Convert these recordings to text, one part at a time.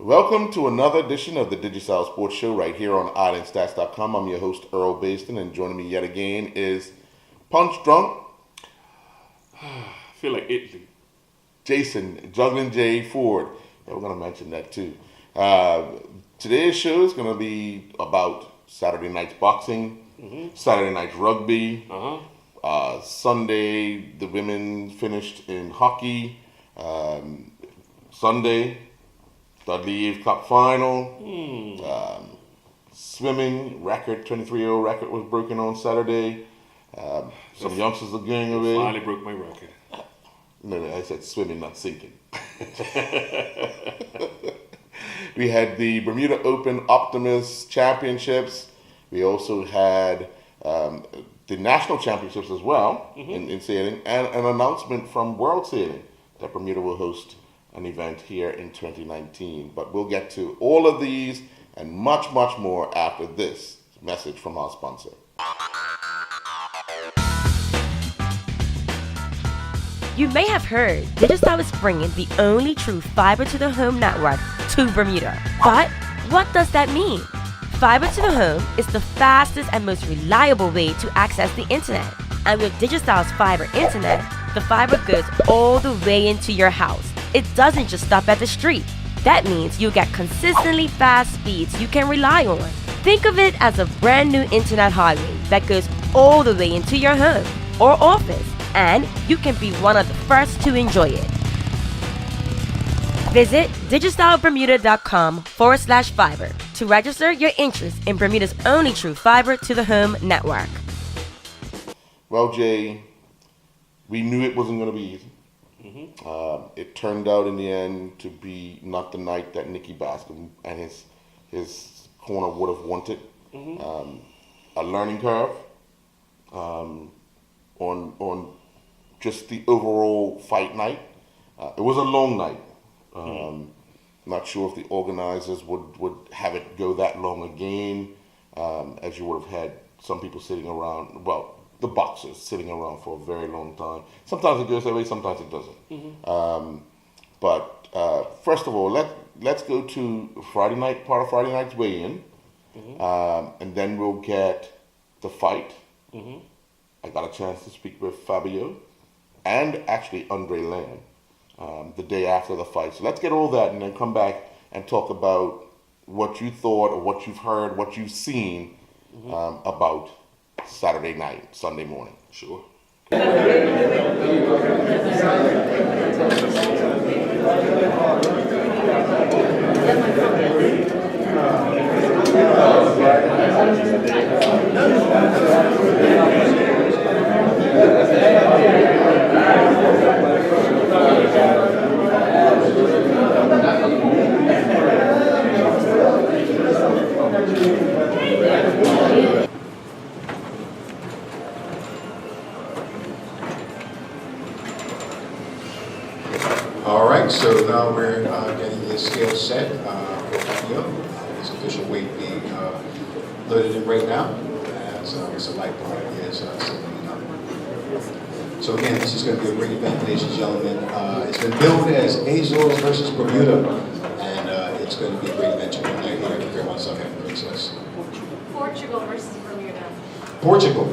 Welcome to another edition of the Digicel Sports Show right here on Islandstats.com. I'm your host, Earl Baston, and joining me yet again is Punch Drunk. I feel like Italy. Jason, Juggling J Ford. Yeah, we're going to mention that too. Today's show is going to be about Saturday night's boxing, Saturday night's rugby. Sunday, the women finished in hockey. Sunday, Dudley Eve Cup final. Swimming record, 23-year-old record was broken on Saturday. Some youngsters are getting away. Finally broke my record. No, I said swimming, not sinking. We had the Bermuda Open Optimus Championships. We also had the National Championships as well in sailing, and an announcement from World Sailing that Bermuda will host an event here in 2019. But we'll get to all of these and much, much more after this message from our sponsor. You may have heard Digicel is bringing the only true fiber-to-the-home network to Bermuda. But what does that mean? Fiber-to-the-home is the fastest and most reliable way to access the internet. And with Digicel's fiber internet, the fiber goes all the way into your house. It doesn't just stop at the street. That means you'll get consistently fast speeds you can rely on. Think of it as a brand new internet highway that goes all the way into your home or office, and you can be one of the first to enjoy it. Visit digicelbermuda.com/fiber to register your interest in Bermuda's only true fiber-to-the-home network. Well, Jay, we knew it wasn't going to be easy. It turned out in the end to be not the night that Nicky Bascom and his corner would have wanted. A learning curve on just the overall fight night. It was a long night. Not sure if the organizers would have it go that long again, as you would have had some people sitting around, well, the boxers sitting around for a very long time. Sometimes it goes that way, sometimes it doesn't. But first of all, let's go to Friday night, part of Friday night's weigh-in, and then we'll get the fight. I got a chance to speak with Fabio and actually Andre Lamb the day after the fight. So let's get all that and then come back and talk about what you thought or what you've heard, what you've seen about Saturday night, Sunday morning. Sure. All right, so now we're getting the scale set for Fabio. His official weight being loaded in right now, as it's a light part is 79. So again, this is going to be a great event, ladies and gentlemen. It's been billed as Azores versus Bermuda, and it's going to be a great event to bring here. Here once again, Princess. Portugal versus Bermuda. Portugal.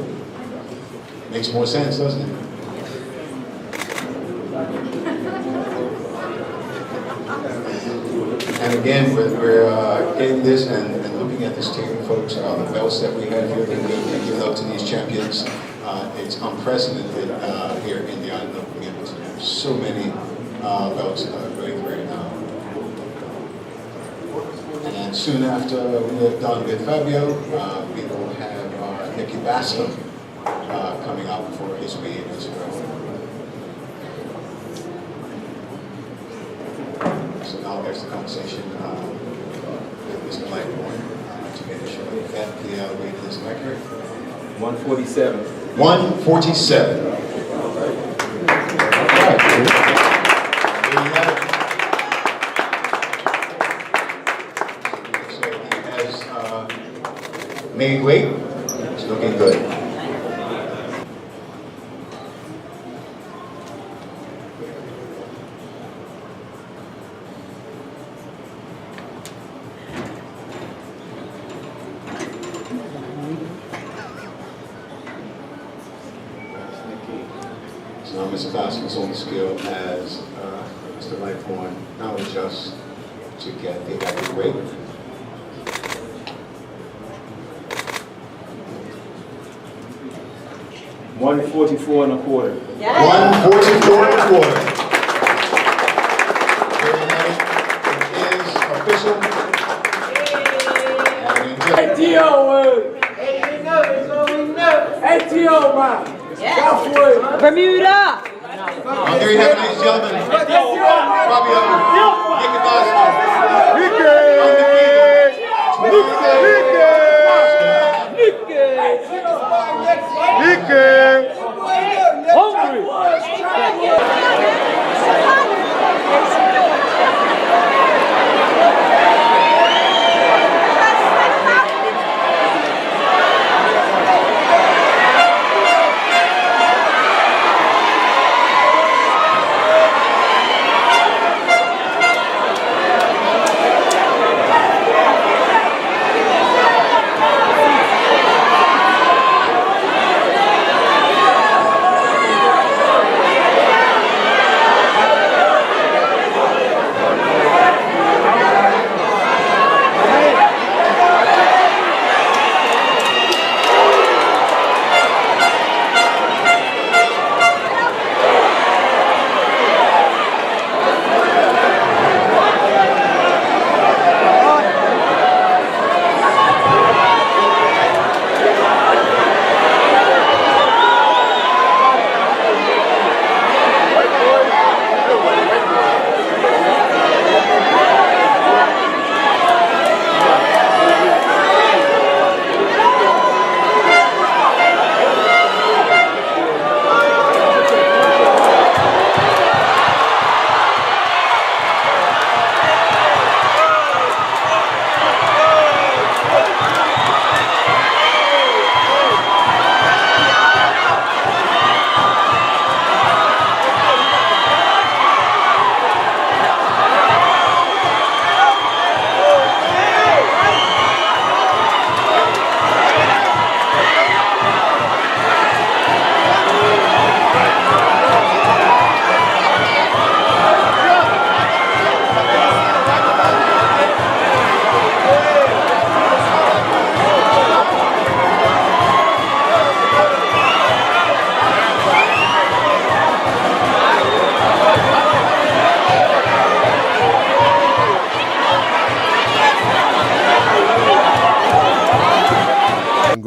Makes more sense, doesn't it? And again, we're getting this and looking at this team, folks, the belts that we have here, given out to these champions. It's unprecedented here in the island of Bermuda to have so many belts going right now. And soon after we are done with Fabio, we will have Nicky Bascom coming up for his weigh-in as well. So now there's the conversation with Mr. Lightborn to make sure that the weight is accurate. 147. 147. All right. There you have it. So he has made weight. It's looking good. Mr. Koski's on the scale has Mr. Lighthorn now adjust to get the electric weight. $144.25. 144.25. It is official. ATO, ATO, man. Bermuda! There you have it, ladies and gentlemen. Fabio Nicolosi.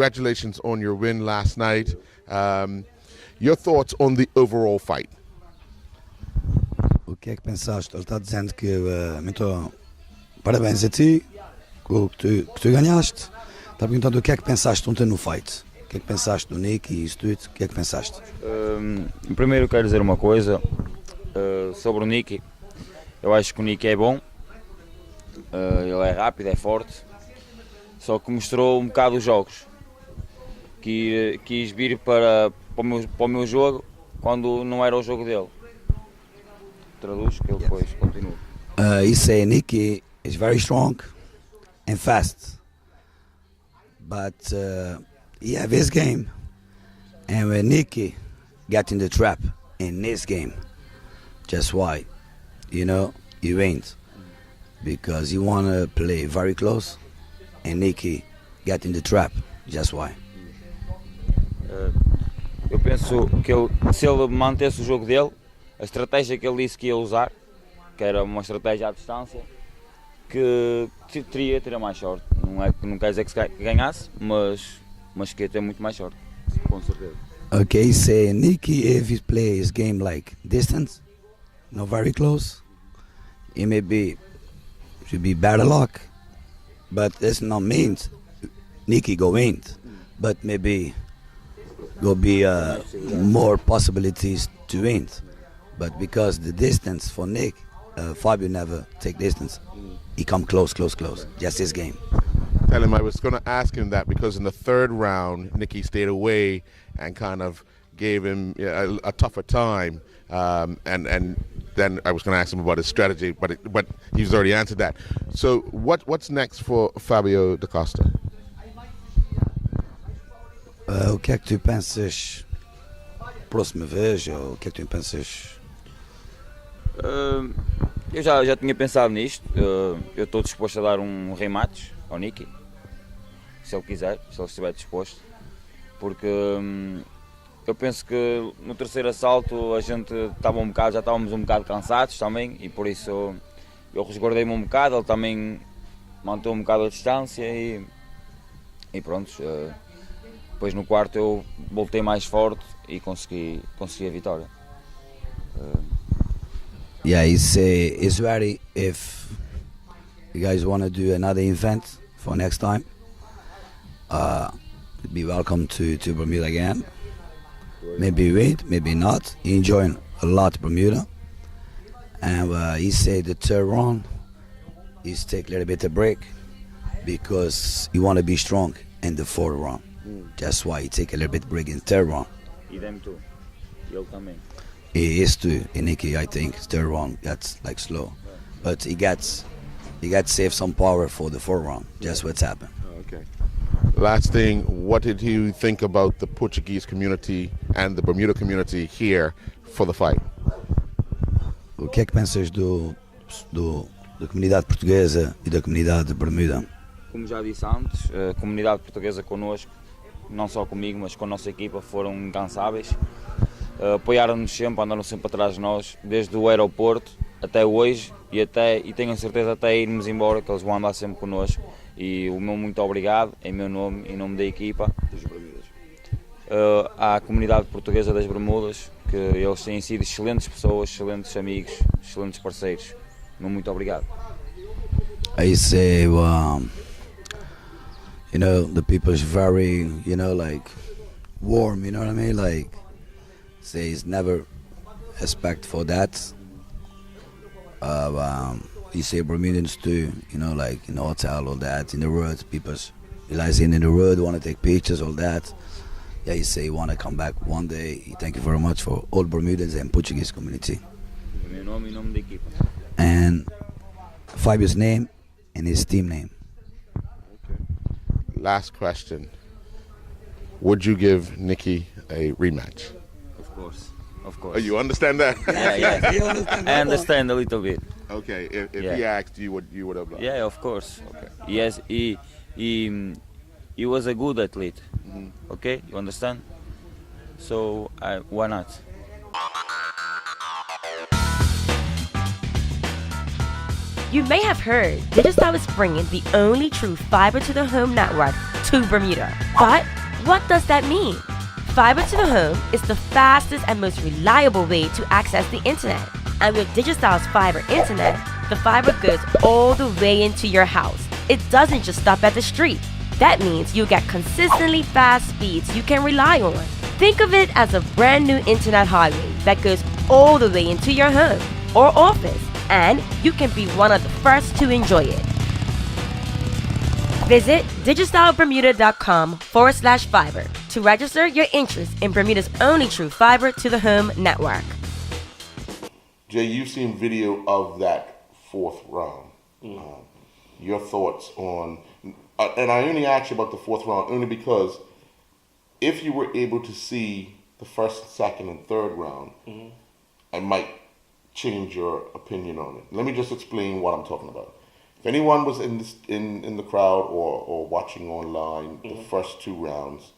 Congratulations on your win last night. Your thoughts on the overall fight? O que é que pensaste? Ele está dizendo que então, parabéns a ti, que tu ganhaste. Está perguntando o que é que pensaste ontem no fight. O que é que pensaste do Nick e isso tudo? O que é que pensaste? Primeiro quero dizer uma coisa sobre o Nick. Eu acho que o Nick é bom, ele é rápido, é forte, só que mostrou um bocado os jogos. Quis vir para o meu jogo quando não era o jogo dele. Traduz que ele depois continua. He say Nicky is very strong and fast, but he have his game, and when Nicky got in the trap in this game, just why, you ain't, because you wanna play very close, and Nicky got in the trap, just why. Eu penso que se ele mantesse o jogo dele, a estratégia que ele disse que ia usar, que era uma estratégia à distância, que teria mais sorte. Não quer dizer que ganhasse, mas que ia ter muito mais sorte, com certeza. Okay, say Nicky, if he plays game like distance, not very close, it should be better luck, but that's not means Nicky go in, but maybe go be more possibilities to win. But because the distance for Nick, Fabio never take distance. He come close. Just his game. Tell him I was going to ask him that because in the third round, Nicky stayed away and kind of gave him a tougher time. And then I was going to ask him about his strategy, but he's already answered that. So what's next for Fabio da Costa? O que é que tu pensas próxima vez? Ou o que é que tu pensas? Eu já tinha pensado nisto. Eu estou disposto a dar um rematch ao Nicky, se ele quiser, se ele estiver disposto. Porque eu penso que no terceiro assalto a gente já estávamos um bocado cansados também, e por isso eu resguardei-me um bocado, ele também manteve um bocado a distância e pronto. Depois no quarto eu voltei mais forte e consegui a vitória. Yeah, he say it's ready if you guys want to do another event for next time. Be welcome to Bermuda again. Maybe wait, maybe not. He enjoying a lot Bermuda. And he said the third round, he's take a little bit of break because he want to be strong in the fourth round. That's why he take a little bit break in third round. E them too. Ele também. He is too. In Nicky, I think third round that's like slow, but he got save some power for the fourth round. That's what's happened. Okay. Last thing, what did you think about the Portuguese community and the Bermuda community here for the fight? O que é que pensas da comunidade portuguesa e da comunidade de Bermuda? Como já disse antes, a comunidade portuguesa connosco, não só comigo, mas com a nossa equipa, foram incansáveis. Apoiaram-nos sempre, andaram sempre atrás de nós, desde o aeroporto até hoje e tenho certeza até irmos embora, que eles vão andar sempre connosco. E o meu muito obrigado, em meu nome, em nome da equipa, à comunidade portuguesa das Bermudas, que eles têm sido excelentes pessoas, excelentes amigos, excelentes parceiros. Meu muito obrigado. I say, the people is very, like warm. You know what I mean? Like, say it's never respect for that. You say Bermudians too, like in the hotel, all that, in the road, people realizing in the road, want to take pictures, all that. Yeah, you say you want to come back one day. Thank you very much for all Bermudans and Portuguese community. Meu nome e nome da equipa. And Fabio's name and his team name. Okay. Last question. Would you give Nicky a rematch? Of course. Oh, you understand that? Yeah. I understand a little bit. Okay, if he asked, you would have. Yeah, of course. Okay. Yes, he was a good athlete. Mm-hmm. Okay, you understand? So why not? You may have heard Digicel is bringing the only true fiber to the home network to Bermuda. But what does that mean? Fiber to the home is the fastest and most reliable way to access the internet. And with Digicel's fiber internet, the fiber goes all the way into your house. It doesn't just stop at the street. That means you get consistently fast speeds you can rely on. Think of it as a brand new internet highway that goes all the way into your home or office, and you can be one of the first to enjoy it. Visit digicelbermuda.com/fiber to register your interest in Bermuda's only true fiber to the home network. Jay, you've seen video of that fourth round. Your thoughts on, and I only asked you about the fourth round only because if you were able to see the first, second, and third round, I might change your opinion on it. Let me just explain what I'm talking about. If anyone was in the crowd or watching online the first two rounds,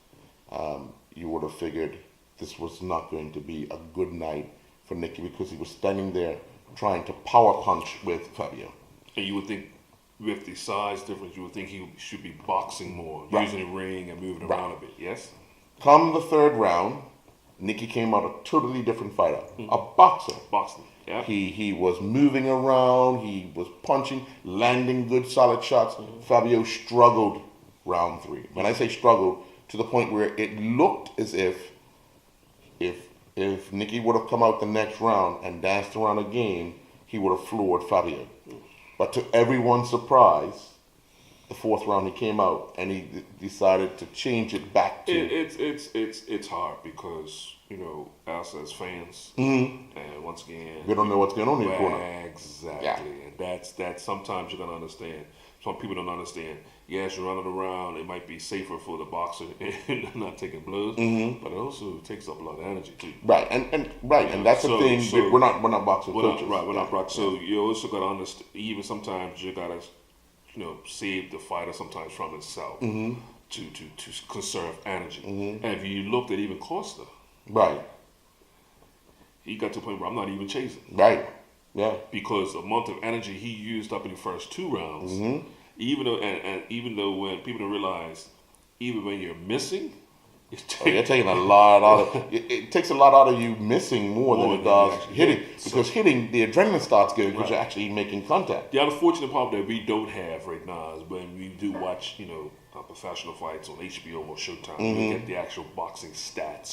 you would have figured this was not going to be a good night for Nicky because he was standing there trying to power punch with Fabio. And you would think with the size difference, you would think he should be boxing more, Right. using the ring and moving Right. around a bit, yes? Come the third round, Nicky came out a totally different fighter, a boxer. Boxing, yeah? He was moving around, he was punching, landing good solid shots. Fabio struggled round three. When I say struggled, to the point where it looked as if Nicky would have come out the next round and danced around again, he would have floored Fabio. But to everyone's surprise, the fourth round he came out and he decided to change it back to. It's hard because us as fans, Mm-hmm. and once again, We don't know what's going on in the corner. exactly, Yeah. and that's sometimes you're gonna understand. Some people don't understand. Yes, you're running around. It might be safer for the boxer and not taking blows, but it also takes up a lot of energy too. Right, and that's the thing. We're not boxing coaches. We're not boxing. So you also gotta understand. Even sometimes you gotta, save the fighter sometimes from himself to conserve energy. And if you looked at even Costa, Right, he got to the point where I'm not even chasing. right, yeah, Because the amount of energy he used up in the first 2 rounds, even though and even though when people don't realize, even when you're missing, you're taking a lot out of. It takes a lot out of you missing more than it does actually hitting, hit. because hitting, the adrenaline starts going because you're actually making contact. The unfortunate part that we don't have right now is when we do watch, professional fights on HBO or Showtime, we get the actual boxing stats.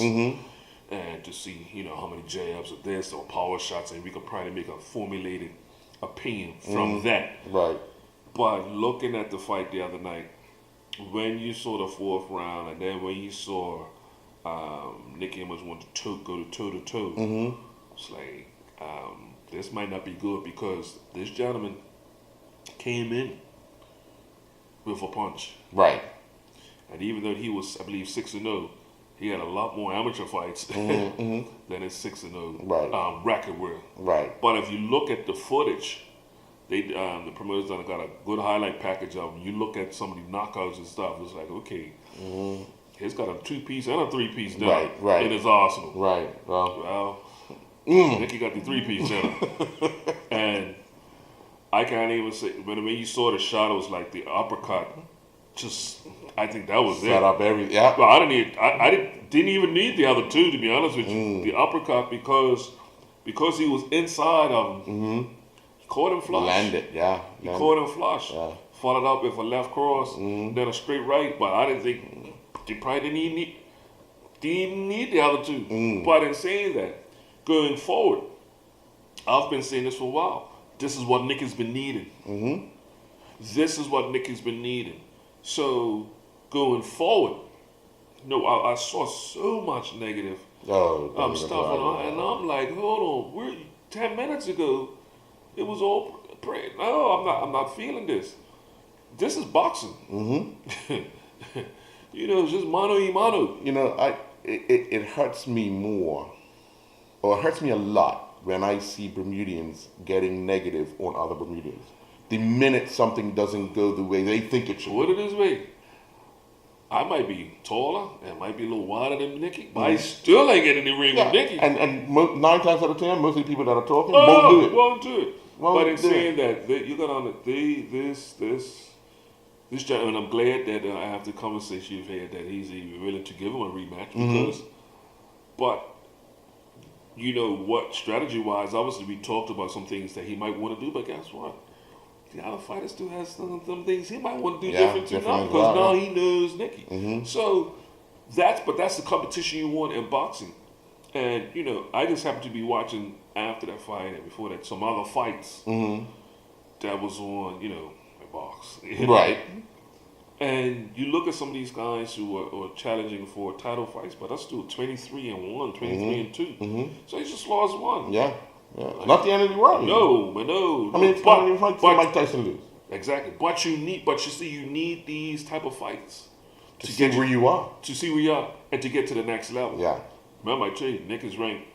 And to see, how many jabs or this or power shots, and we could probably make a formulated opinion from that. Right, But looking at the fight the other night, when you saw the 4th round, and then when you saw Nicky Amos want to go toe to toe, it's like this might not be good because this gentleman came in with a punch, right, and even though he was, I believe, 6-0. He had a lot more amateur fights than his 6-0 record were. right, But if you look at the footage, they the promoters done got a good highlight package of them. You look at some of the knockouts and stuff, it's like, okay, he's got a 2-piece and a 3-piece down Right. in his arsenal. right. Well, Nicky got the 3-piece down. And I can't even say, when you saw the shot, it was like the uppercut. I think that was set it. up everything. Yeah, Well, I didn't even need the other 2, to be honest with you. The uppercut because he was inside of him. He caught him flush. landed. Yeah, He caught him flush. Yeah. Followed up with a left cross, then a straight right. But I didn't think they probably didn't even need the other 2. But in saying that, going forward, I've been saying this for a while. This is what Nicky's been needing. This is what Nicky's been needing. So going forward, I saw so much negative stuff, and I'm like, hold on, 10 minutes ago, it was all prayer. No, I'm not feeling this. This is boxing. It's just mano y mano. It hurts me more, or it hurts me a lot when I see Bermudians getting negative on other Bermudians. The minute something doesn't go the way they think it should. Put it this way. I might be taller and might be a little wider than Nicky, but I still ain't getting in the ring with Nicky. And 9 times out of 10, most of the people that are talking won't do it. Won't do it. Won't But in do saying that, you're gonna this gentleman, I'm glad that I have the conversation you've had that he's even willing to give him a rematch because, but what, strategy wise, obviously we talked about some things that he might want to do, but guess what? The other fighter still has some things he might want to do different too now because now he knows Nicky. So that's the competition you want in boxing. And I just happened to be watching after that fight and before that some other fights that was on, box. Right. And you look at some of these guys who are challenging for title fights, but that's still 23-1, 23-2. So he just lost 1. Yeah. Not the end of the world. No, but no. I mean, how many fights did Mike Tyson lose? Exactly. But you need these type of fights To see where you are. To see where you are and to get to the next level. Yeah. Remember, I tell you, Nick is ranked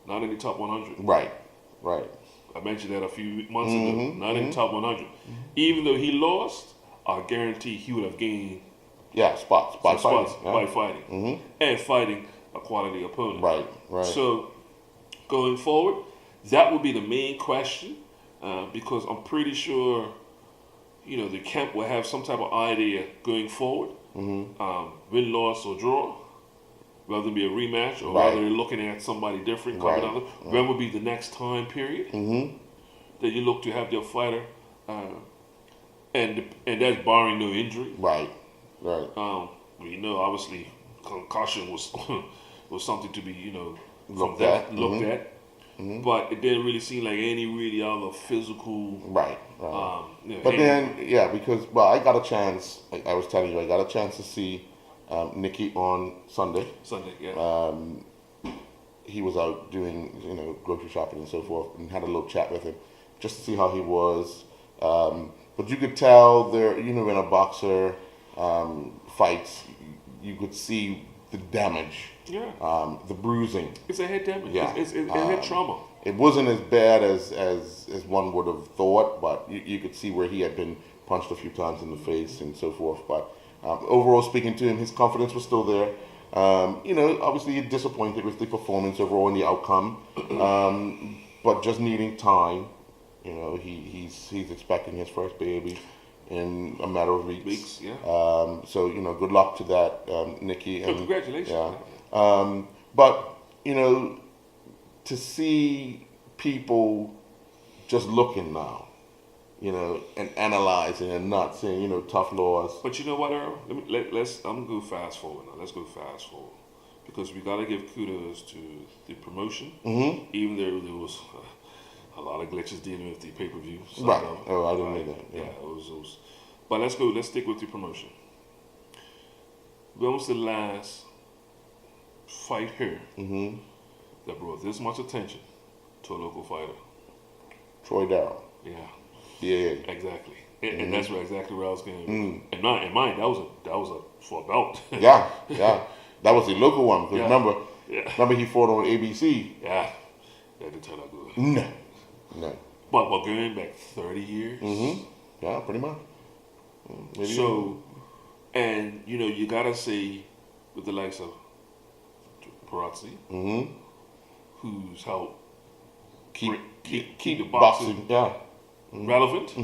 not in the top 100. Right. I mentioned that a few months ago. Not in the top 100. Even though he lost, I guarantee he would have gained spots by fighting and fighting a quality opponent. Right. So going forward, that would be the main question because I'm pretty sure the camp will have some type of idea going forward, win, loss, or draw, whether it be a rematch or whether they're looking at somebody different coming out. When would be the next time period that you look to have your fighter, and that's barring no injury. Right. Obviously concussion was something to be looked at. but it didn't really seem like any really other physical. Right. But hand. then, because I got a chance. I was telling you, I got a chance to see Nikki on Sunday. Sunday, yeah. He was out doing, grocery shopping and so forth, and had a little chat with him, just to see how he was. But you could tell there, when a boxer fights, you could see the damage, the bruising. It's a head damage. Yeah. It's head trauma. It wasn't as bad as one would have thought, but you could see where he had been punched a few times in the face and so forth. But overall, speaking to him, his confidence was still there. Obviously disappointed with the performance overall and the outcome, but just needing time. He's expecting his first baby in a matter of weeks. Yeah. So good luck to that, Nikki. And congratulations. Yeah. But to see people just looking now, and analyzing and not saying, tough laws. But you know what, Earl? I'm gonna go fast forward now. Let's go fast forward because we gotta give kudos to the promotion, even though there was a lot of glitches dealing with the pay-per-view. Right. Oh, I didn't know that. Yeah, it was. But let's go. Let's stick with the promotion. When was the last fight here that brought this much attention to a local fighter? Troy Darrell. Yeah. Yeah. Exactly. And that's exactly where I was going. In mind, that was a for a belt. Yeah. That was the local one. Because Yeah. remember he fought on ABC. Yeah. That didn't turn out good. No. But going back 30 years. Yeah, pretty much. Maybe So, and you gotta say, with the likes of Perazzi, who's helped keep the boxing relevant.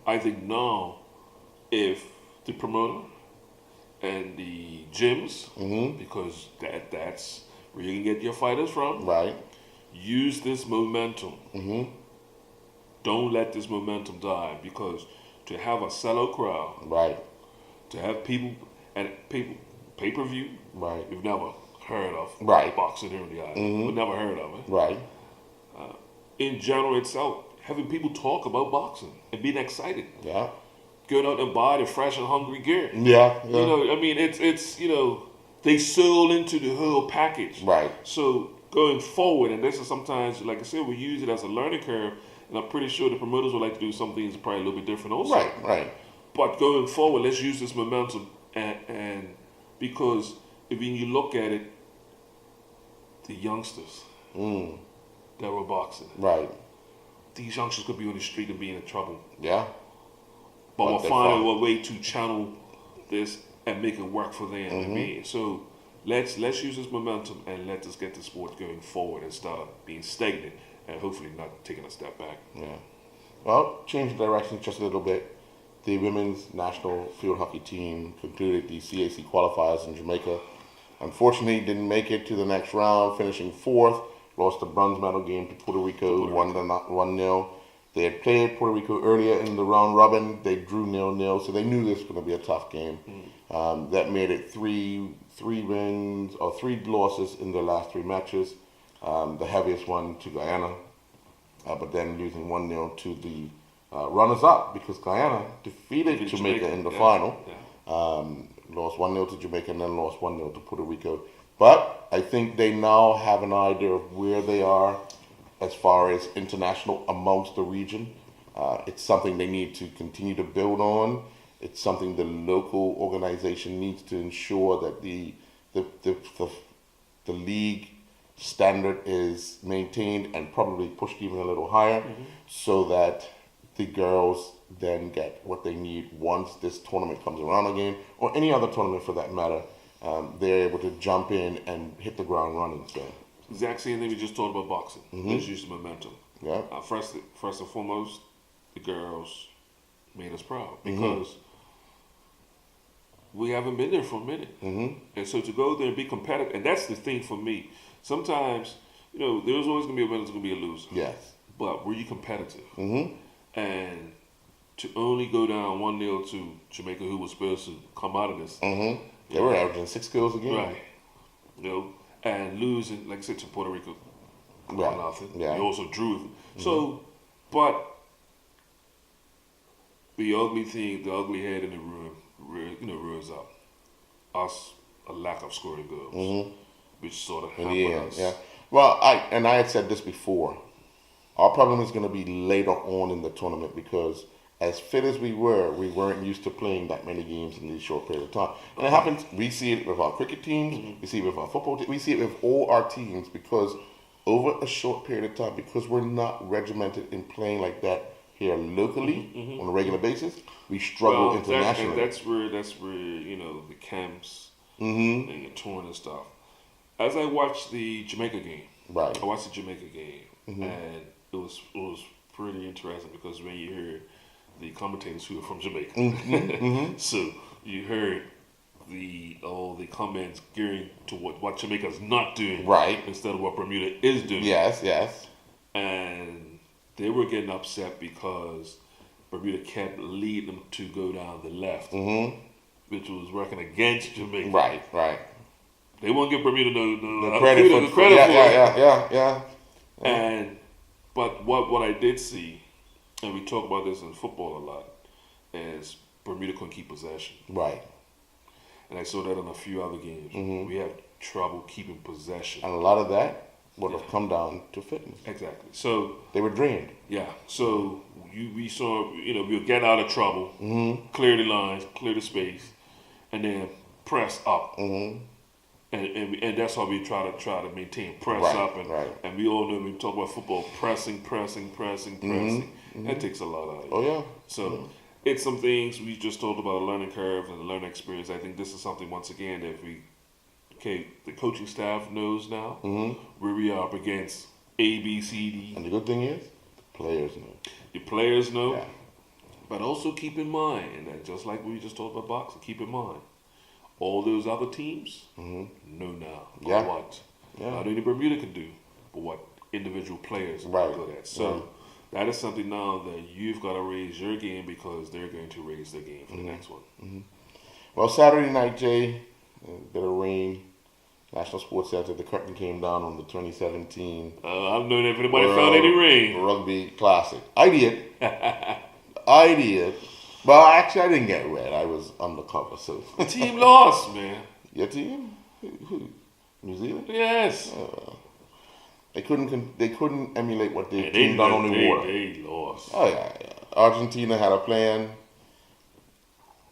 I think now, if the promoter and the gyms, because that's where you can get your fighters from, right, use this momentum. Don't let this momentum die, because to have a sellout crowd, right, to have people and pay-per-view, right, we've never heard of right, boxing here in the island. We've never heard of it. Right. In general itself, having people talk about boxing and being excited. Yeah. Going out and buy the fresh and hungry gear. Yeah. It's they sold into the whole package. Right. So going forward, and this is sometimes, like I said, we use it as a learning curve, and I'm pretty sure the promoters would like to do some things probably a little bit different also. Right. But going forward, let's use this momentum, and because when you look at it, the youngsters that were boxing, right, these youngsters could be on the street and be in trouble. Yeah. But we'll find a way to channel this and make it work for them. So let's use this momentum and let us get the sport going forward instead of being stagnant and hopefully not taking a step back. Yeah. Well, change the direction just a little bit. The women's national field hockey team concluded the CAC qualifiers in Jamaica. Unfortunately, didn't make it to the next round, finishing fourth. Lost the bronze medal game to Puerto Rico, 1-0. They had played Puerto Rico earlier in the round robin. They drew 0-0, so they knew this was going to be a tough game. That made it three wins or 3 losses in their last 3 matches. The heaviest one to Guyana, but then losing 1-0 to the runners-up, because Guyana defeated Jamaica in the final. Lost 1-0 to Jamaica and then lost 1-0 to Puerto Rico. But I think they now have an idea of where they are as far as international amongst the region. It's something they need to continue to build on. It's something the local organization needs to ensure that the league standard is maintained and probably pushed even a little higher, so that the girls then get what they need once this tournament comes around again, or any other tournament for that matter. They're able to jump in and hit the ground running. So. Exact same thing we just talked about boxing. Let's use the momentum. Yeah. First and foremost, the girls made us proud because we haven't been there for a minute. And so to go there and be competitive, and that's the thing for me. Sometimes, there's always going to be a winner, there's going to be a loser. Yes. But were you competitive? And to only go down 1-0 to Jamaica, who was supposed to come out of this. They were averaging 6 goals a game. Right. And losing, like I said, to Puerto Rico. Right. 1-0. Yeah. We also drew. So, but the ugly thing, the ugly head in the room, ruins up us a lack of scoring goals, which sort of hampered us. Yeah. Well, I had said this before. Our problem is going to be later on in the tournament because as fit as we weren't used to playing that many games in this short period of time. And it happens, we see it with our cricket teams, we see it with our football teams, we see it with all our teams because over a short period of time, because we're not regimented in playing like that here locally on a regular basis, we struggle internationally. That's where the camps and the touring and stuff. As I watched the Jamaica game, and it was pretty interesting because when you hear the commentators who are from Jamaica, so you heard the comments gearing to what Jamaica's not doing, right, instead of what Bermuda is doing. Yes, and they were getting upset because Bermuda kept leading them to go down the left, which was working against Jamaica. Right. They won't give Bermuda no credit for it. Yeah. But what I did see, and we talk about this in football a lot, is Bermuda couldn't keep possession. Right. And I saw that in a few other games. We have trouble keeping possession. And a lot of that would have come down to fitness. Exactly. So they were drained. Yeah. So we saw, we were getting out of trouble, clear the lines, clear the space, and then press up. And that's how we try to maintain press up, and we all know when we talk about football, pressing. That takes a lot out of it. Oh yeah. So it's some things we just talked about, a learning curve and a learning experience. I think this is something once again that the coaching staff knows now where we are up against A, B, C, D. And the good thing is, the players know. The players know, yeah. But also keep in mind that just like we just talked about boxing, keep in mind. All those other teams know now what not only Bermuda can do, but what individual players are good at. So that is something now that you've got to raise your game because they're going to raise their game for the next one. Well, Saturday night, Jay, a bit of rain. National Sports Center, the curtain came down on the 2017. I don't know if anybody found any rain. Rugby Classic. I did. Well, actually, I didn't get wet. I was undercover, so. The team lost, man. Your team? Who? New Zealand? Yes. They couldn't emulate what they team done on the water. They lost. Oh yeah. Argentina had a plan.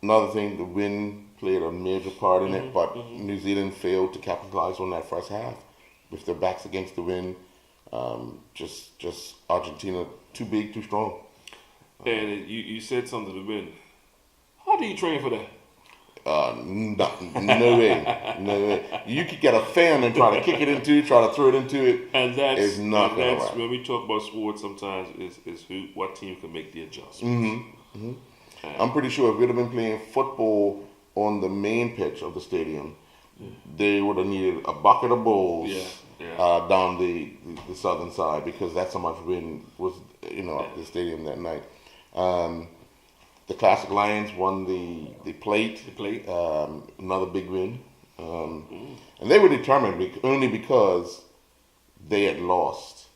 Another thing, the wind played a major part in it, but New Zealand failed to capitalize on that first half with their backs against the wind. Just Argentina too big, too strong. And you said something to win. How do you train for that? No way. You could get a fan and try to kick it into, try to throw it into it. And that's not when we talk about sports. Sometimes is what team can make the adjustments. I'm pretty sure if we'd have been playing football on the main pitch of the stadium, they would have needed a bucket of bowls down the southern side because that's how much wind was at the stadium that night. The Classic Lions won the plate. Another big win. And they were determined only because they had lost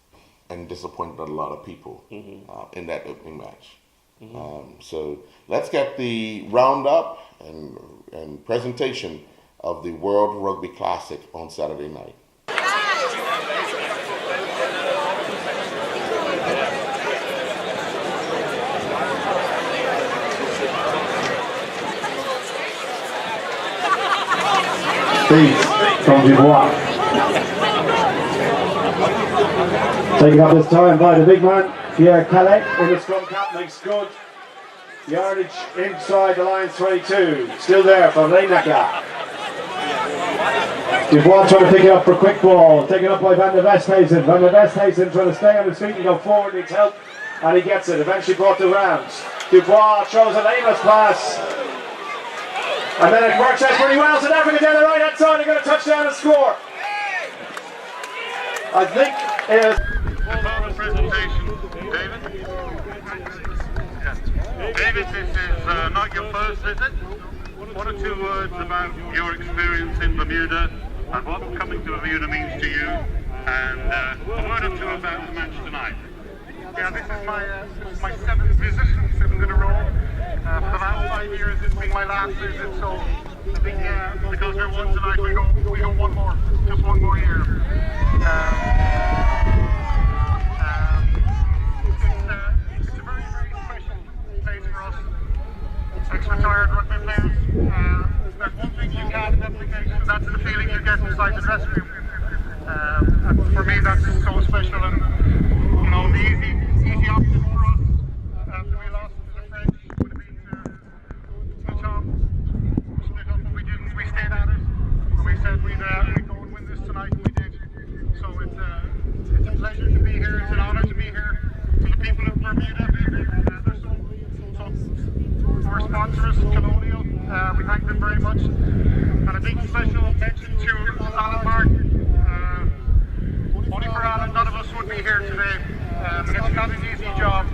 and disappointed a lot of people in that opening match. So let's get the roundup and presentation of the World Rugby Classic on Saturday night. From Dubois. Taking up this time by the big man, Pierre Calais in the scrum cap, makes good. Yardage inside the line, 22. Still there from Leinaka. Dubois trying to pick it up for a quick ball. Taken up by Van der Westhuizen. Van der Westhuizen trying to stay on his feet and go forward, needs help. And he gets it, eventually brought to rounds. Dubois throws an aimless pass. And then it works out pretty well. South Africa down the right hand side, they're going to touchdown and score. I think presentation, David. David, this is not your first visit. One or two words about your experience in Bermuda and what coming to Bermuda means to you And a word or two about the match tonight. Yeah, this is my seventh visit, seventh in a row. For the last 5 years, it's been my last visit, so I think because we won tonight, we go one more, just one more year. It's a very, very special place for us, ex-retired rugby players. There's one thing you can't replicate, and that's the feeling you get inside the dressing room. And for me, that's so special, and you know, the easy option for us after we lost to the French would have been to top, split up, but we didn't. We stayed at it, and we said we'd go and win this tonight, and we did. So it's a pleasure to be here. It's an honour to be here. To the people of Bermuda, our sponsors, Colonial, we thank them very much. And a big special mention to Alan Mark. Only for Alan, none of us would be here today. It's not an easy job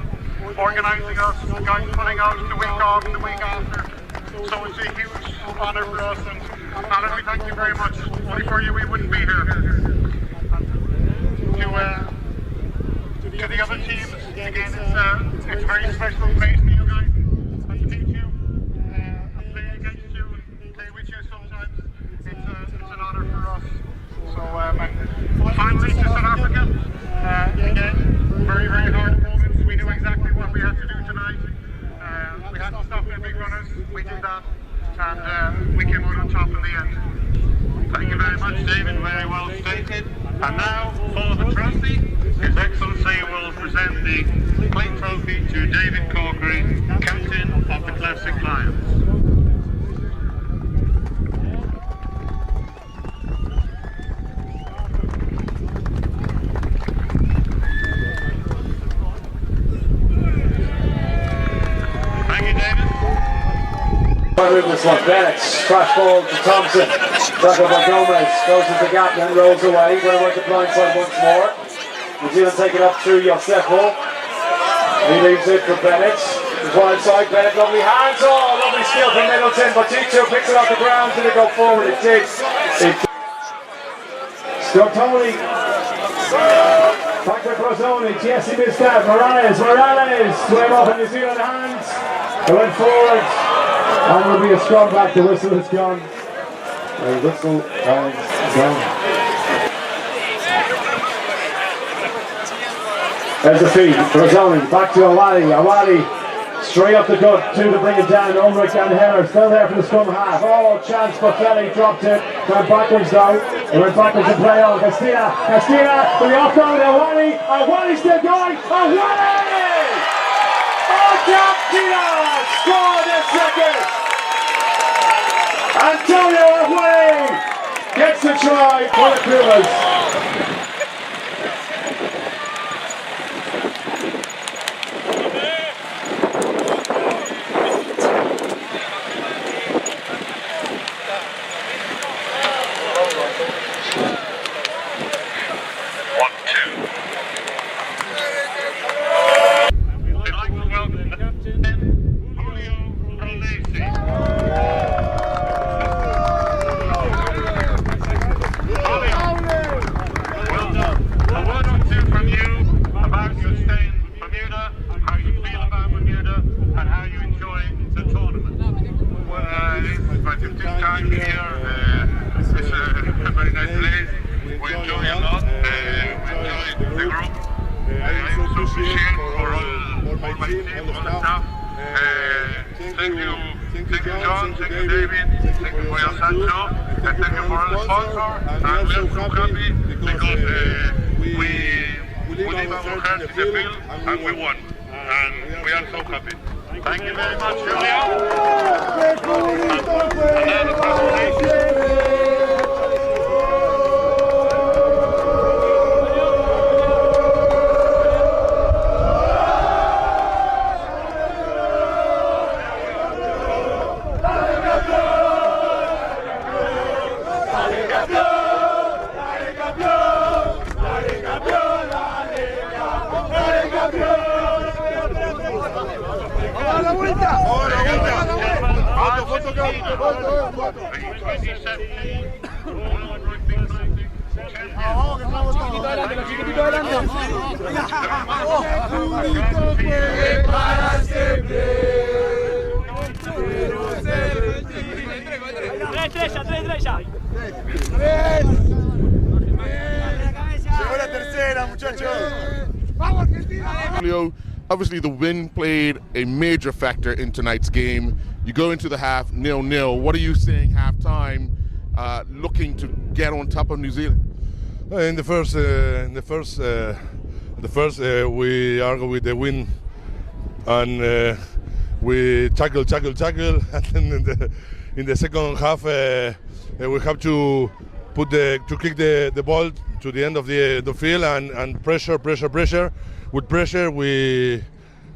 organising us, guys putting out the week off, the week after. So it's a huge honour for us. And Alan, we thank you very much. Only for you, we wouldn't be here. To the other teams, again, it's a very special place for you guys. And to meet you, and play against you, and play with you sometimes, it's an honour for us. So, and finally to South Africa, again, very, very hard moments. We knew exactly what we had to do tonight. We had to stop their big runners, we did that, and we came out on top in the end. Thank you very much, David, very well stated. And now, for the trophy, His Excellency will present the plate trophy to David Corkery, captain of the Classic Lions. This one, Bennett, crash ball to Thompson, tackled by Gomez, goes into the gap, then rolls away, going to the blind side once more. New Zealand take it up through Yosefo. He leaves it for Bennett. The blind side, Bennett, lovely hands, oh, lovely skill from Middleton, but T2 picks it off the ground, did it go forward? It did. Scortoni. Back to Crozoni, Jesse missed out, Morales, swim off in New Zealand hands. They went forward. And there will be a scrum back, the whistle is gone. The whistle is gone. There's the feed, Rosoni, back to Awali, straight up the gut, two to bring it down, Ulrich and Heller, still there for the scrum half. Oh, chance for Felly, dropped it, went backwards now, they went backwards to play on, Castina, with the offload, Awali still going, Awali! Argentina scored a second! Antonio Awali gets the try for the Pumas. And we won, and we are so happy. Thank you very much, Julio. Leo, obviously the win played a major factor in tonight's game. You go into the half 0-0. What are you saying halftime, looking to get on top of New Zealand? In the first, we argue with the win, and we tackle, and then in the second half, we have to kick the ball to the end of the field and pressure. With pressure, we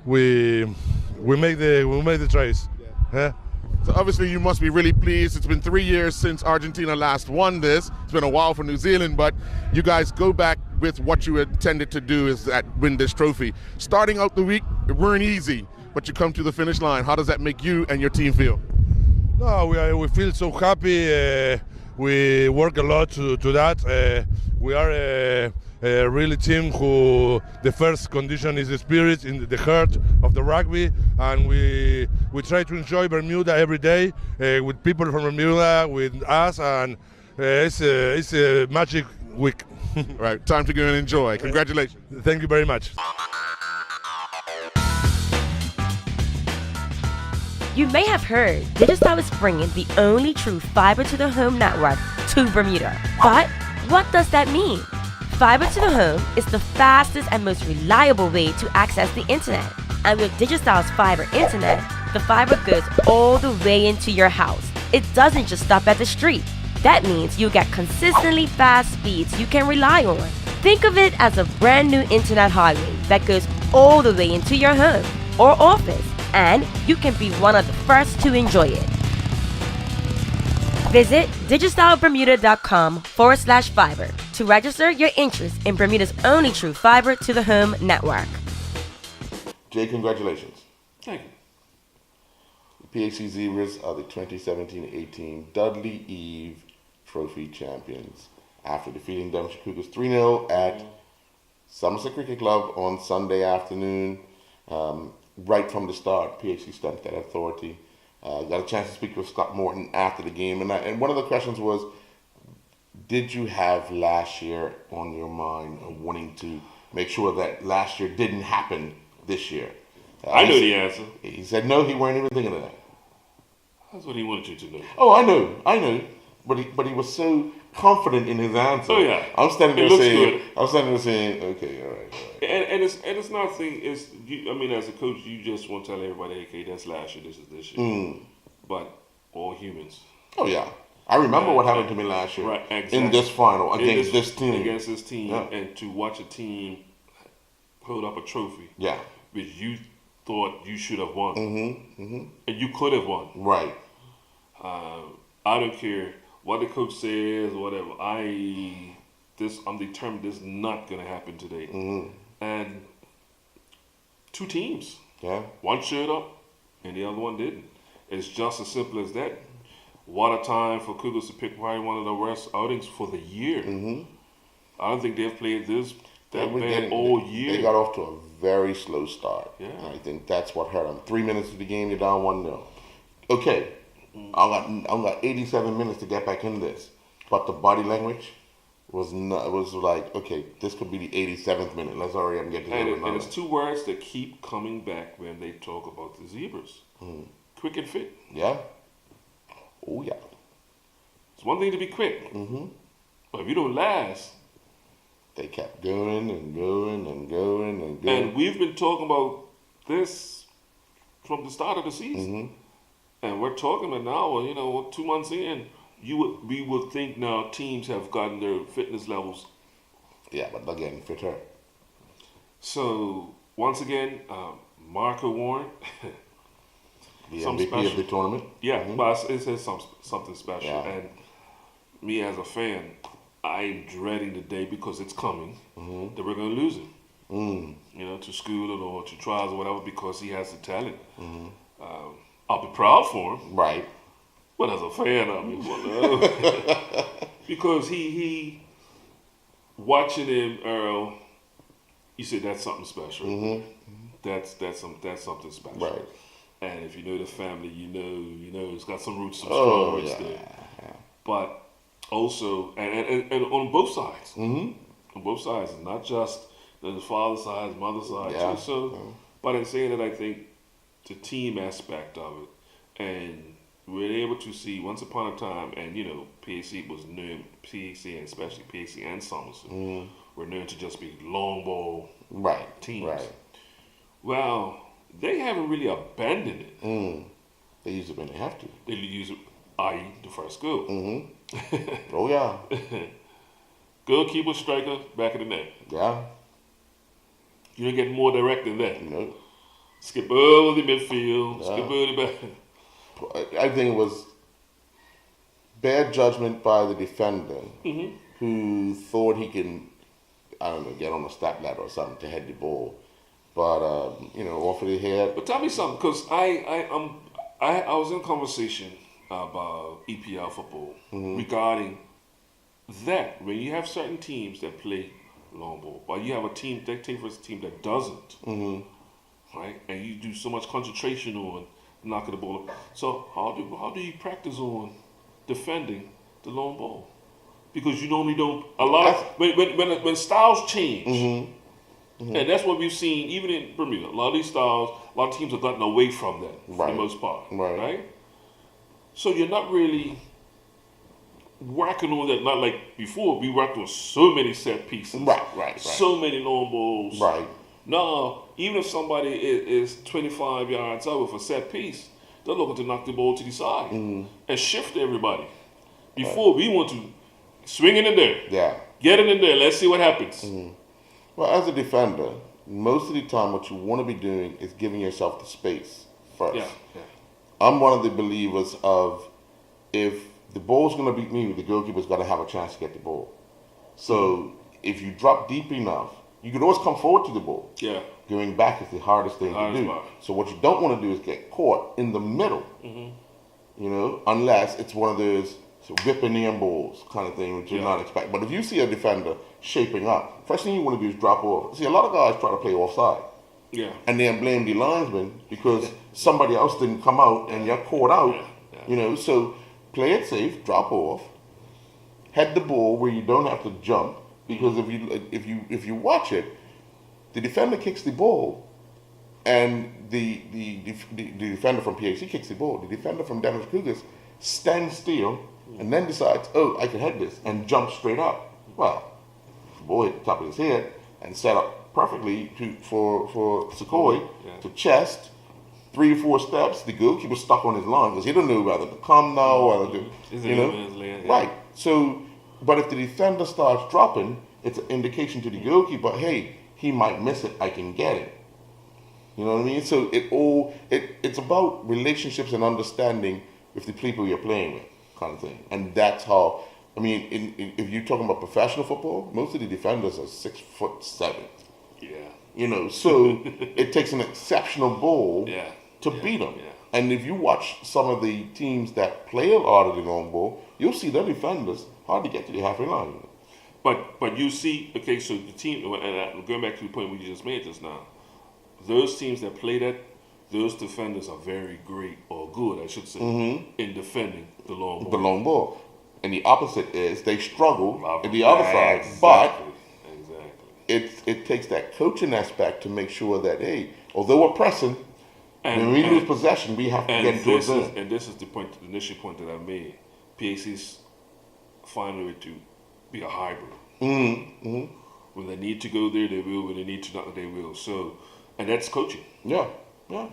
make the tries. Yeah. So obviously you must be really pleased. It's been 3 years since Argentina last won this. It's been a while for New Zealand, but you guys go back with what you intended to do is win this trophy. Starting out the week, it weren't easy, but you come to the finish line. How does that make you and your team feel? No, we feel so happy. We work a lot to that. We are a really team who the first condition is the spirit in the heart of the rugby, and we try to enjoy Bermuda every day with people from Bermuda, with us, and it's a magic week. Right, time to go and enjoy. Congratulations. Thank you very much. You may have heard Digicel is bringing the only true fiber to the home network to Bermuda. But what does that mean? Fiber to the home is the fastest and most reliable way to access the internet. And with Digicel's fiber internet, the fiber goes all the way into your house. It doesn't just stop at the street. That means you get consistently fast speeds you can rely on. Think of it as a brand new internet highway that goes all the way into your home or office, and you can be one of the first to enjoy it. Visit digicelbermuda.com/fiber to register your interest in Bermuda's only true fiber to the home network. Jay, congratulations. Thank you. The PAC Zebras are the 2017-18 Dudley Eve Trophy champions after defeating Devonshire Cougars 3-0 at Somerset Cricket Club on Sunday afternoon. Right from the start, PAC stamped that authority. Got a chance to speak with Scott Morton after the game, and one of the questions was, did you have last year on your mind of wanting to make sure that last year didn't happen this year? I know the answer. He said no, he weren't even thinking of that. That's what he wanted you to know. Oh, I know. But he was so confident in his answer. Oh yeah. I'm standing there saying, okay, all right. And it's nothing. As a coach, you just want to tell everybody, okay, that's last year, this is this year. But all humans. Oh yeah. I remember what happened to me last year. Right, exactly. In this final against this team. Against this team, yeah. And to watch a team hold up a trophy. Yeah. Which you thought you should have won. And you could have won. Right. I don't care what the coach says, whatever. I'm determined this is not going to happen today. And two teams. Yeah. One showed up and the other one didn't. It's just as simple as that. What a time for Cougars to pick probably one of the worst outings for the year. I don't think they've played that bad all year. They got off to a very slow start. Yeah. And I think that's what hurt them. 3 minutes of the game, you're down 1-0. Okay. I got 87 minutes to get back in this, but the body language was not. It was like, okay, this could be the 87th minute. Let's hurry up and get to and it's two words that keep coming back when they talk about the Zebras: quick and fit. Yeah. Oh yeah. It's one thing to be quick, but if you don't last, they kept going and going and going and going. And we've been talking about this from the start of the season. And we're talking about now, 2 months in, we would think now teams have gotten their fitness levels. Yeah, but again, fitter. So, once again, Marco Warren. The MVP of the tournament. Yeah, but it says something special. Yeah. And me as a fan, I'm dreading the day because it's coming that we're going to lose him. To school or to trials or whatever because he has the talent. I'll be proud for him. Right. But as a fan, because he watching him, Earl, you said that's something special. That's something special. Right. And if you know the family, you know it's got some roots, some Oh, strong roots yeah. there. But also, and on both sides, on both sides, not just the father's side, mother's side Yeah. too. So, but in saying that, I think the team aspect of it, and we're able to see once upon a time, and PAC was known, PAC and especially PAC and Somerset were known to just be long ball teams. Right. Well, they haven't really abandoned it. They use it when they have to. They use it, i.e., the first goal. Oh yeah. Goalkeeper, striker, back of the net. Yeah. You don't get more direct than that. No. Skip over the midfield, skip over the back. I think it was bad judgment by the defender who thought he can, I don't know, get on a step ladder or something to head the ball. But, off of the head. But tell me something, because I was in conversation about EPL football regarding that. When you have certain teams that play long ball, but you have a team, take for a team that doesn't, right? And you do so much concentration on knocking the ball up. So how do you practice on defending the long ball? Because you normally don't. A lot of when styles change. And that's what we've seen, even in Bermuda. A lot of these styles, a lot of teams have gotten away from that for the most part. Right? So you're not really working on that, not like before. We worked on so many set pieces. Right. So many long balls. Right. Now, even if somebody is 25 yards out with a set piece, they're looking to knock the ball to the side and shift everybody. Before, we want to swing it in there. Yeah. Get it in there. Let's see what happens. Well, as a defender, most of the time what you want to be doing is giving yourself the space first. Yeah. I'm one of the believers of if the ball's going to beat me, the goalkeeper's got to have a chance to get the ball. So if you drop deep enough, you can always come forward to the ball. Yeah. Going back is the hardest thing to do. So what you don't want to do is get caught in the middle. Unless it's one of those whipping in balls kind of thing, which you're not expecting. But if you see a defender shaping up, first thing you want to do is drop off. See, a lot of guys try to play offside. Yeah. And then blame the linesman because somebody else didn't come out and you're caught out. So play it safe, drop off, head the ball where you don't have to jump, because if you watch it, the defender kicks the ball and the defender from PAC kicks the ball. The defender from Devonshire Cougars stands still and then decides, I can head this, and jump straight up. Well, the ball hit the top of his head and set up perfectly for Sequoia to chest, 3 or 4 steps. The goalkeeper stuck on his line because he don't know whether to come now or whether to, right. So, but if the defender starts dropping, it's an indication to the goalkeeper, hey, he might miss it, I can get it. You know what I mean? So it's about relationships and understanding with the people you're playing with, kind of thing. And that's how, if you're talking about professional football, most of the defenders are 6'7". Yeah. So it takes an exceptional ball to beat them. Yeah. And if you watch some of the teams that play a lot of the long ball, you'll see their defenders hard to get to the halfway line. But you see, okay, so the team, and going back to the point we just made just now, those teams that play that, those defenders are very great, or good, I should say, in defending the long ball. The long ball. And the opposite is they struggle in the other side, but it takes that coaching aspect to make sure that, hey, although we're pressing, when we lose possession, we have to get into a zone. And this is the initial point that I made. PAC's finding a way to be a hybrid. When they need to go there, they will. When they need to not, they will. So, and that's coaching. Yeah.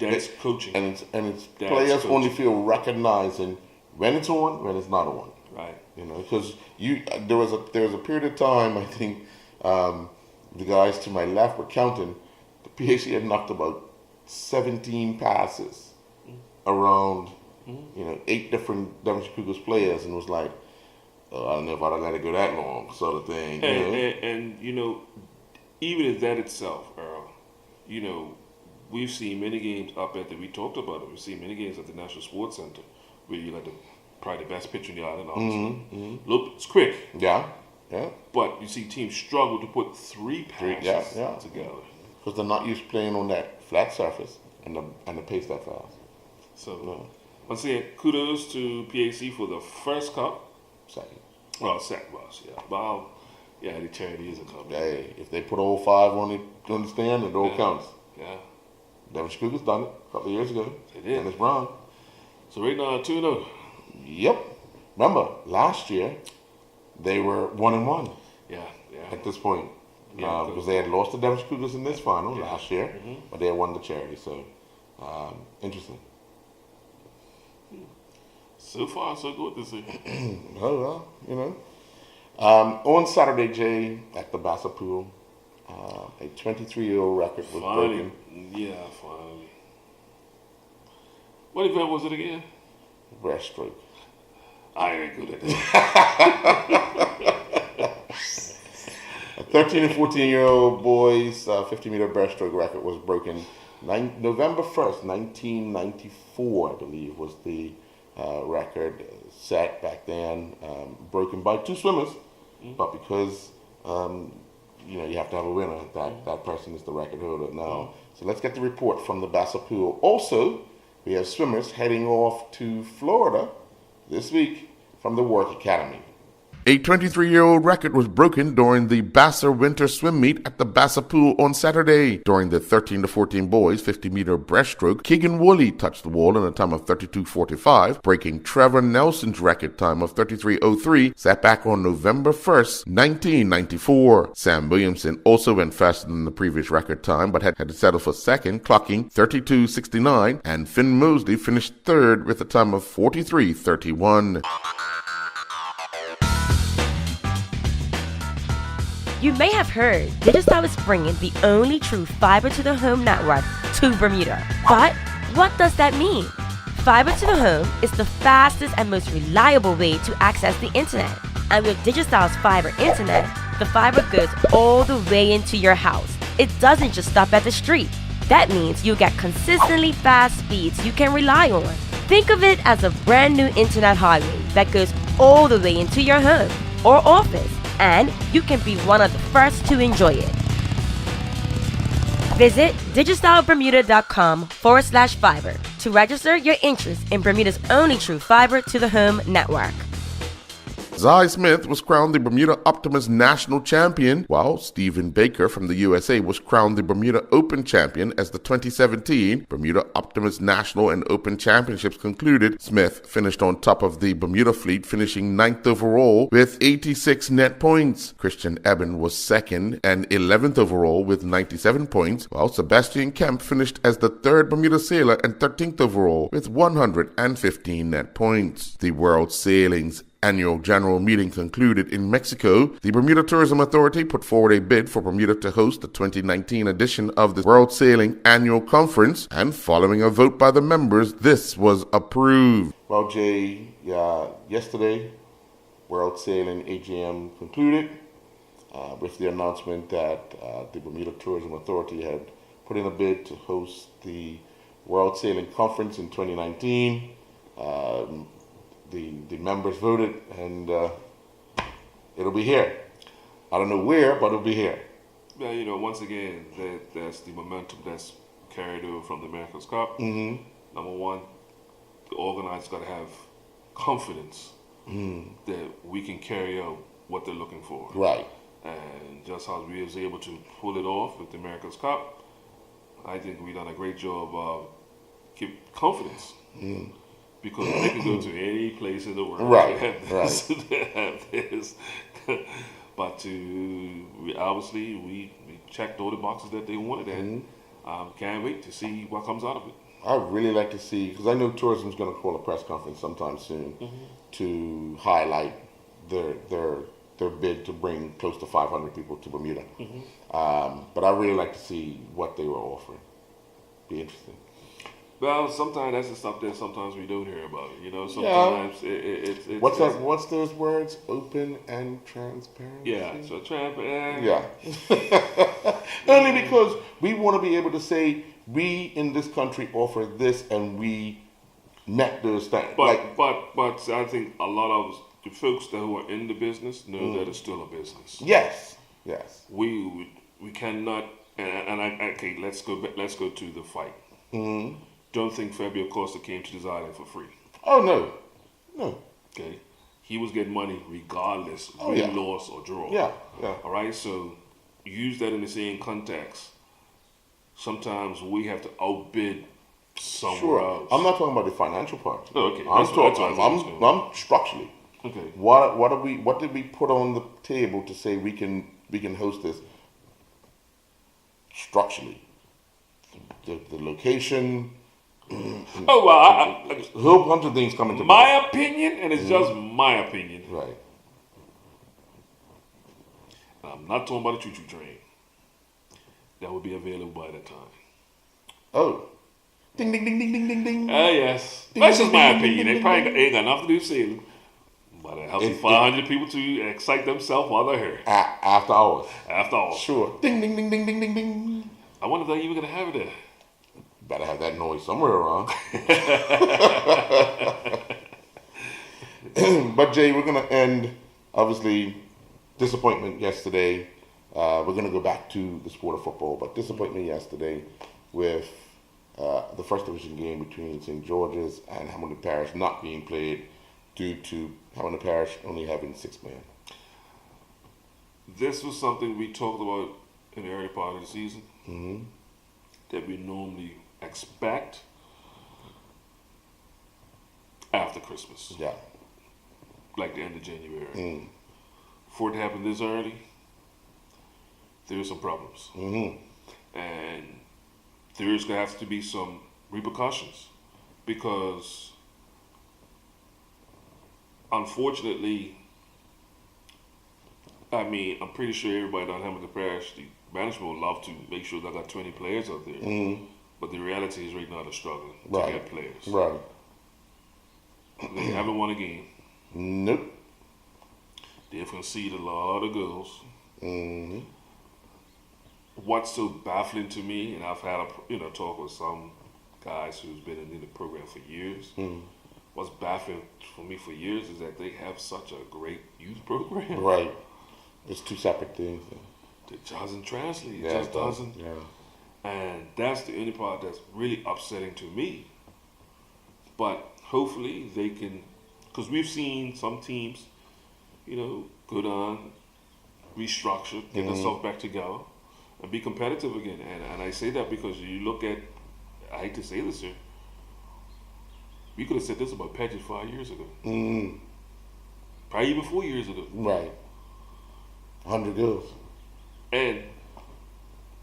That's coaching. And it's players on the field recognizing when it's on, when it's not on. Right. Because there was a period of time, I think, the guys to my left were counting. The PAC had knocked about 17 passes around, 8 different Devonshire Cougars players, and was like, I don't know if I'd let it go that long, sort of thing. And even as that itself, Earl, we've seen many games up at we talked about it. We've seen many games at the National Sports Center where you got probably the best pitcher in the island. Look, it's quick. Yeah. Yeah. But you see teams struggle to put three passes together. Because they're not used to playing on that flat surface and the pace that fast. So, once again, kudos to PAC for the first cup. Second. Well, second was, yeah. But the charity is a cup. Hey, if they put all five on the stand, it all counts. Yeah. Devin Cougars done it a couple of years ago. They did. And it's Brown. So right now, 2-0. Yep. Remember, last year, they were 1-1. Yeah. At this point. Yeah, because they had lost to Devon Cougars in this final last year, but they had won the charity. So, interesting. So far, so good this year. Oh, well, on Saturday, Jay, at the Bassa Pool, a 23-year-old record was broken. Yeah, finally. What event was it again? Breaststroke. I ain't good at that. A 13 and 14-year-old boys' 50-meter breaststroke record was broken November 1st, 1994, I believe, was the record set back then, broken by two swimmers. But because, you have to have a winner, that person is the record holder now. So let's get the report from the Bassa Pool. Also, we have swimmers heading off to Florida this week from the Work Academy. A 23-year-old record was broken during the Bassa Winter Swim Meet at the Bassa Pool on Saturday. During the 13 to 14 boys 50-meter breaststroke, Keegan Woolley touched the wall in a time of 32:45, breaking Trevor Nelson's record time of 33:03, set back on November 1st, 1994. Sam Williamson also went faster than the previous record time, but had to settle for second, clocking 32:69, and Finn Mosley finished third with a time of 43:31. You may have heard Digicel is bringing the only true fiber to the home network to Bermuda. But what does that mean? Fiber to the home is the fastest and most reliable way to access the internet. And with Digicel's fiber internet, the fiber goes all the way into your house. It doesn't just stop at the street. That means you get consistently fast speeds you can rely on. Think of it as a brand new internet highway that goes all the way into your home or office, and you can be one of the first to enjoy it. Visit digicelbermuda.com/fiber to register your interest in Bermuda's only true fiber to the home network. Zai Smith was crowned the Bermuda Optimist National Champion, while Stephen Baker from the USA was crowned the Bermuda Open Champion as the 2017 Bermuda Optimist National and Open Championships concluded. Smith finished on top of the Bermuda fleet, finishing 9th overall with 86 net points. Christian Eben was 2nd and 11th overall with 97 points, while Sebastian Kemp finished as the 3rd Bermuda sailor and 13th overall with 115 net points. The World Sailing's annual general meeting concluded in Mexico. The Bermuda Tourism Authority put forward a bid for Bermuda to host the 2019 edition of the World Sailing Annual Conference, and following a vote by the members, this was approved. Well, Jay, yesterday, World Sailing AGM concluded with the announcement that the Bermuda Tourism Authority had put in a bid to host the World Sailing Conference in 2019. The members voted, and it'll be here. I don't know where, but it'll be here. Yeah, once again, that's the momentum that's carried over from the America's Cup. Mm-hmm. Number one, the organizers got to have confidence that we can carry out what they're looking for. Right. And just how we was able to pull it off with the America's Cup, I think we done a great job of keep confidence. Because they can go to any place in the world. Right. They have this. But obviously we checked all the boxes that they wanted, and can't wait to see what comes out of it. I'd really like to see, because I know tourism's going to call a press conference sometime soon to highlight their bid to bring close to 500 people to Bermuda. But I'd really like to see what they were offering. Be interesting. Well, sometimes that's the stuff that sometimes we don't hear about. Sometimes it's what's those words? Open and transparent. Yeah, so transparent. Yeah. Only because we want to be able to say we in this country offer this and we met those things. But I think a lot of us the folks that who are in the business know that it's still a business. Yes, yes. We cannot. Okay, let's go to the fight. Don't think Fabio Costa came to this island for free. Oh no. Okay, he was getting money regardless, loss or draw. Yeah. All right, so use that in the same context. Sometimes we have to outbid somewhere else. I'm not talking about the financial part. Oh, okay. I'm structurally. Okay. What did we put on the table to say we can host this structurally? The location. Oh well, a whole bunch of things coming to my opinion, and it's just my opinion. Right. I'm not talking about a choo-choo train. That would be available by that time. Oh. Ding, ding, ding, ding, ding, ding, ding. Yes. Ding, That's ding, just my ding, opinion. ding, They ding, probably ding. ain't got nothing to do with sailing. But it helps 500 people to excite themselves while they're here. After hours. After hours. Sure. Ding, ding, ding, ding, ding, ding, ding. I wonder if they're even going to have it there. Better have that noise somewhere around. But Jay, we're going to end, obviously, disappointment yesterday. We're going to go back to the sport of football, but disappointment yesterday with the first division game between St. George's and Hamilton Parish not being played due to Hamilton Parish only having 6 men. This was something we talked about in the early part of the season that we normally expect after Christmas. Yeah. Like the end of January. For it to happen this early, there are some problems. And there is going to have to be some repercussions because unfortunately, I'm pretty sure everybody down Hamilton Parish, the management would love to make sure they got 20 players out there. But the reality is right now they're struggling to get players. Right. They haven't won a game. Nope. They've conceded a lot of goals. What's so baffling to me, and I've had a talk with some guys who's been in the program for years. What's baffling for me for years is that they have such a great youth program. Right. It's two separate things. It doesn't translate. It Yeah, just doesn't. Yeah. And that's the only part that's really upsetting to me. But hopefully they can, because we've seen some teams, go down, restructure, get themselves back together, and be competitive again. And I say that because you look at, I hate to say this here, we could have said this about Paget 5 years ago. Probably even 4 years ago. Right. 100 goals. And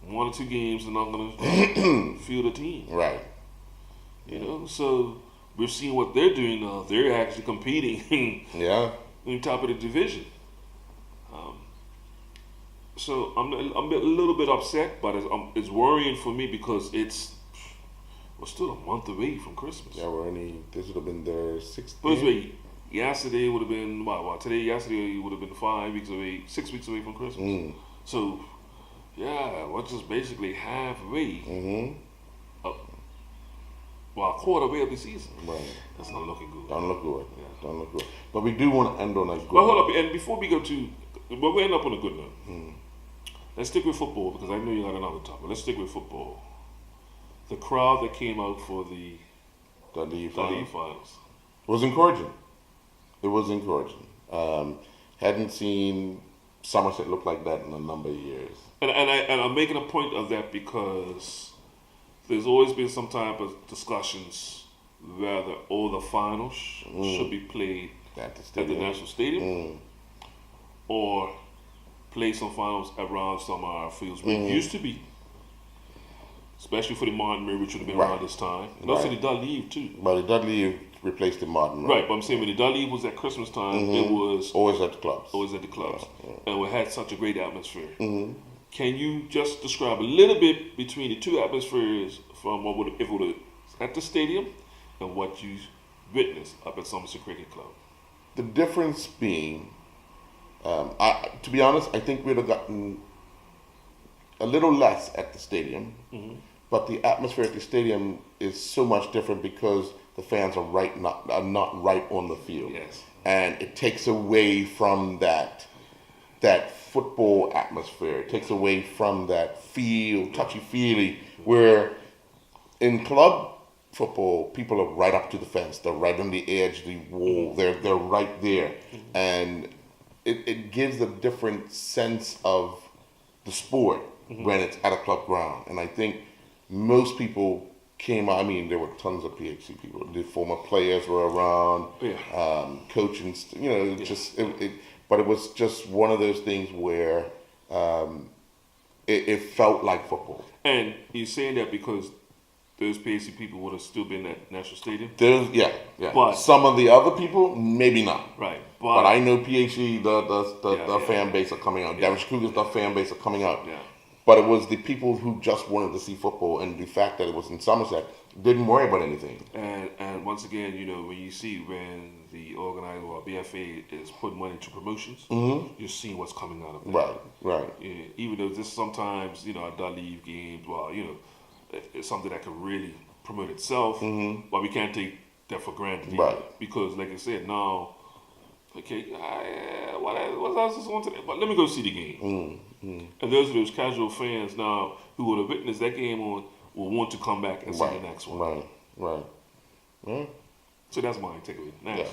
1 or 2 games are not going to field a team. Right. So we're seeing what they're doing now. They're actually competing in top of the division. So I'm a little bit upset, but it's worrying for me because we're still a month away from Christmas. Yeah, this would have been their 6th But game. yesterday would have been, yesterday would have been 5 weeks away, 6 weeks away from Christmas. So, we're just basically halfway. A quarter way of the season. Right. That's not looking good. Don't look good. Yeah. Don't look good. But we do want to end on a good Well, hold up. And before we go to, we'll end up on a good note. Let's stick with football because I know you got another topic. Let's stick with football. The crowd that came out for the Dundee finals. was encouraging. It was encouraging. Hadn't seen Somerset look like that in a number of years. And I'm making a point of that because there's always been some type of discussions whether all the finals should be played at the National Stadium or play some finals around some of our fields where it used to be. Especially for the Martin Murray, which would have been around this time. And also the Dudley too. But the Dudley replaced the Martin. Right, but I'm saying when the Dudley was at Christmas time, it was always at the clubs. And we had such a great atmosphere. Can you just describe a little bit between the two atmospheres from if it was at the stadium and what you witnessed up at Somerset Cricket Club? The difference being, to be honest, I think we'd have gotten a little less at the stadium, but the atmosphere at the stadium is so much different because the fans are not right on the field. Yes. and it takes away from that football atmosphere. It takes away from that touchy-feely, where in club football, people are right up to the fence. They're right on the edge, the wall. They're right there, and it gives a different sense of the sport when it's at a club ground. And I think most people came out. I mean, there were tons of PHC people. The former players were around, coaching. But it was just one of those things where it felt like football. And you're saying that because those PHC people would have still been at National Stadium? Yeah. But some of the other people, maybe not. Right. But I know PHC, the fan base are coming out. Devonshire Cougars, the fan base are coming out. Yeah. But it was the people who just wanted to see football, and the fact that it was in Somerset didn't worry about anything. And once again, when you see when the organizer or BFA is putting money into promotions, you see what's coming out of that. Right. Yeah, even though this sometimes, a leave games, it's something that can really promote itself, but we can't take that for granted. Right. Because, like I said, now, okay, what else is on today? But let me go see the game. And those are those casual fans now who would have witnessed that game on will want to come back and see the next one. Right. So that's my takeaway. Nice. Yeah.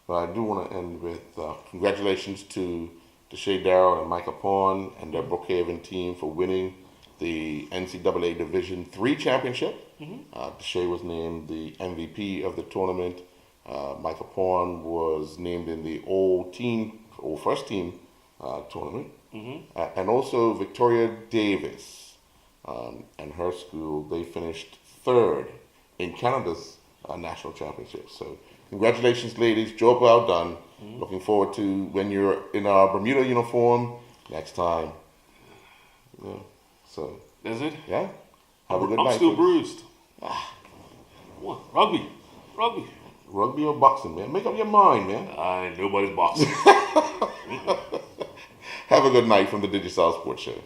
But I do want to end with congratulations to Deshae Darrell and Micah Pawn and their Brookhaven team for winning the NCAA Division III championship. Deshae was named the MVP of the tournament. Micah Pawn was named in the all first team tournament. And also Victoria Davis and her school, they finished third in Canada's national championship. So congratulations, ladies. Job well done. Looking forward to when you're in our Bermuda uniform next time. Yeah. So that's it. Yeah. Have a good night. I'm still bruised. What? Rugby. Rugby or boxing, man? Make up your mind, man. Nobody's boxing. Have a good night from the Digicel Sports Show.